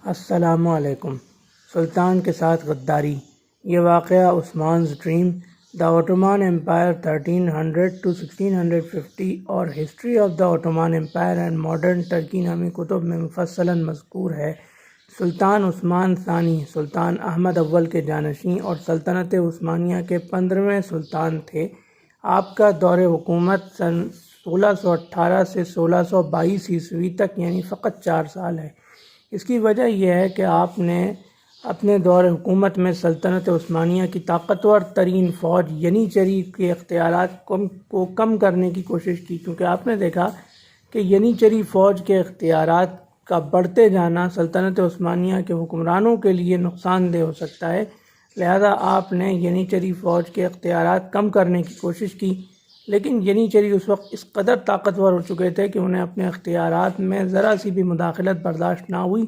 السلام علیکم۔ سلطان کے ساتھ غداری، یہ واقعہ Osman's dream, the Ottoman empire 1300 to 1650 اور history of the Ottoman empire and modern Turkey نامی کتب میں مفصلاً مذکور ہے۔ سلطان عثمان ثانی سلطان احمد اول کے جانشین اور سلطنت عثمانیہ کے 15ویں سلطان تھے۔ آپ کا دور حکومت سن 1618 سے 1622 عیسوی تک، یعنی فقط 4 سال ہے۔ اس کی وجہ یہ ہے کہ آپ نے اپنے دور حکومت میں سلطنت عثمانیہ کی طاقتور ترین فوج ینیچری کے اختیارات کو کم کرنے کی کوشش کی، کیونکہ آپ نے دیکھا کہ ینیچری فوج کے اختیارات کا بڑھتے جانا سلطنت عثمانیہ کے حکمرانوں کے لیے نقصان دہ ہو سکتا ہے، لہذا آپ نے ینیچری فوج کے اختیارات کم کرنے کی کوشش کی۔ لیکن ینیچری اس وقت اس قدر طاقتور ہو چکے تھے کہ انہیں اپنے اختیارات میں ذرا سی بھی مداخلت برداشت نہ ہوئی،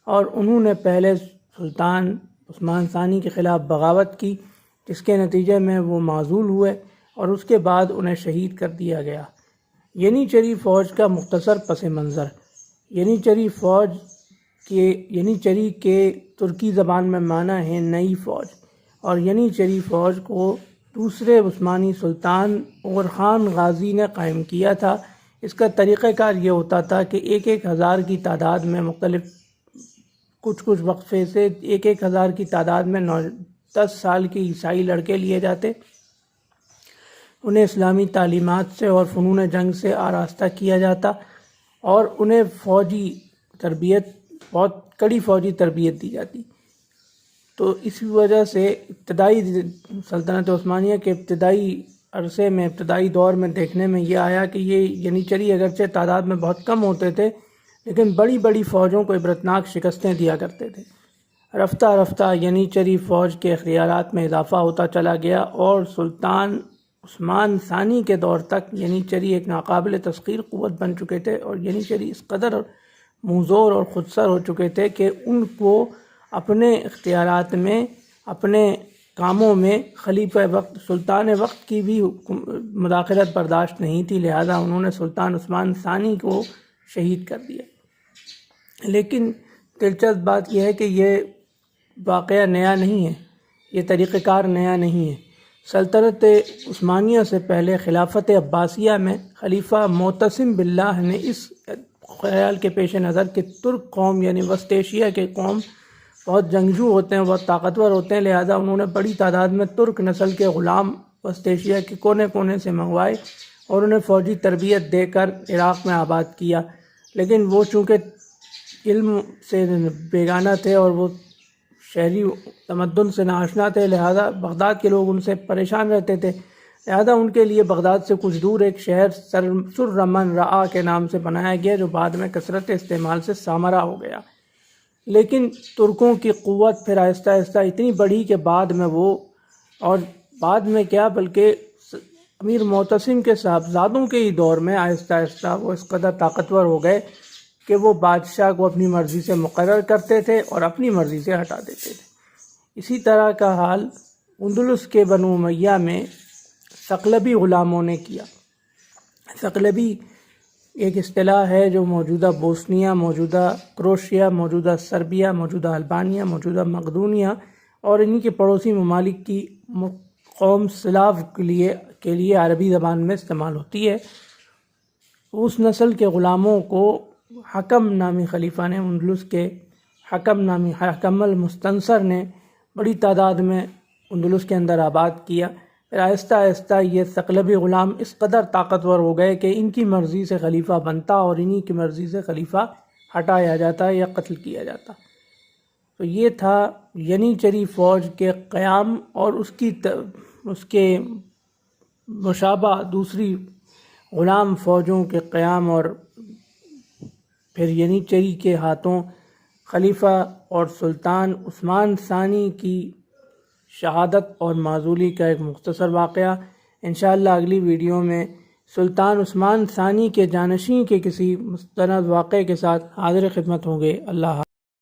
اور انہوں نے پہلے سلطان عثمان ثانی کے خلاف بغاوت کی، جس کے نتیجے میں وہ معزول ہوئے اور اس کے بعد انہیں شہید کر دیا گیا۔ ینیچری فوج کا مختصر پس منظر۔ ینیچری کے ترکی زبان میں معنی ہے نئی فوج، اور ینیچری فوج کو دوسرے عثمانی سلطان اور خان غازی نے قائم کیا تھا۔ اس کا طریقہ کار یہ ہوتا تھا کہ 1000 کی تعداد میں مختلف کچھ وقفے سے 1000 کی تعداد میں 10 سال کے عیسائی لڑکے لیے جاتے، انہیں اسلامی تعلیمات سے اور فنون جنگ سے آراستہ کیا جاتا اور انہیں بہت کڑی فوجی تربیت دی جاتی۔ تو اس وجہ سے ابتدائی سلطنت عثمانیہ کے ابتدائی دور میں دیکھنے میں یہ آیا کہ یہ ینیچری اگرچہ تعداد میں بہت کم ہوتے تھے، لیکن بڑی فوجوں کو عبرتناک شکستیں دیا کرتے تھے۔ رفتہ رفتہ ینیچری فوج کے اختیارات میں اضافہ ہوتا چلا گیا، اور سلطان عثمان ثانی کے دور تک ینیچری ایک ناقابل تسخیر قوت بن چکے تھے، اور ینیچری اس قدر منظور اور خودسر ہو چکے تھے کہ ان کو اپنے اختیارات میں، اپنے کاموں میں خلیفہ وقت، سلطان وقت کی بھی مداخلت برداشت نہیں تھی، لہذا انہوں نے سلطان عثمان ثانی کو شہید کر دیا۔ لیکن دلچسپ بات یہ ہے کہ یہ واقعہ نیا نہیں ہے، یہ طریقہ کار نیا نہیں ہے۔ سلطنت عثمانیہ سے پہلے خلافت عباسیہ میں خلیفہ معتصم باللہ نے اس خیال کے پیش نظر کہ ترک قوم یعنی وسط ایشیا کے قوم بہت جنگجو ہوتے ہیں، بہت طاقتور ہوتے ہیں، لہذا انہوں نے بڑی تعداد میں ترک نسل کے غلام وسط ایشیا کے کونے کونے سے منگوائے اور انہیں فوجی تربیت دے کر عراق میں آباد کیا۔ لیکن وہ چونکہ علم سے بیگانہ تھے اور وہ شہری تمدن سے ناآشنا تھے، لہذا بغداد کے لوگ ان سے پریشان رہتے تھے، لہذا ان کے لیے بغداد سے کچھ دور ایک شہر سرمن رعا کے نام سے بنایا گیا، جو بعد میں کثرت استعمال سے سامرا ہو گیا۔ لیکن ترکوں کی قوت پھر آہستہ آہستہ اتنی بڑھی کہ بعد میں کیا بلکہ امیر معتصم کے صاحبزادوں کے ہی دور میں آہستہ آہستہ وہ اس قدر طاقتور ہو گئے کہ وہ بادشاہ کو اپنی مرضی سے مقرر کرتے تھے اور اپنی مرضی سے ہٹا دیتے تھے۔ اسی طرح کا حال اندلس کے بنو امیہ میں ثقلبی غلاموں نے کیا۔ ثقلبی ایک اصطلاح ہے جو موجودہ بوسنیا، موجودہ کروشیا، موجودہ سربیا، موجودہ البانیہ، موجودہ مقدونیہ اور انہی کے پڑوسی ممالک کی قوم سلاو کے لیے عربی زبان میں استعمال ہوتی ہے۔ اس نسل کے غلاموں کو حکم نامی خلیفہ نے، اندلس کے حکم المستنصر نے بڑی تعداد میں اندلس کے اندر آباد کیا۔ پھر آہستہ آہستہ یہ ثقلبی غلام اس قدر طاقتور ہو گئے کہ ان کی مرضی سے خلیفہ بنتا اور انہی کی مرضی سے خلیفہ ہٹایا جاتا یا قتل کیا جاتا۔ تو یہ تھا ینیچری فوج کے قیام اور اس کے مشابہ دوسری غلام فوجوں کے قیام، اور پھر ینیچری کے ہاتھوں خلیفہ اور سلطان عثمان ثانی کی شہادت اور معزولی کا ایک مختصر واقعہ۔ انشاءاللہ اگلی ویڈیو میں سلطان عثمان ثانی کے جانشین کے کسی مستند واقعے کے ساتھ حاضر خدمت ہوں گے۔ اللہ حافظ۔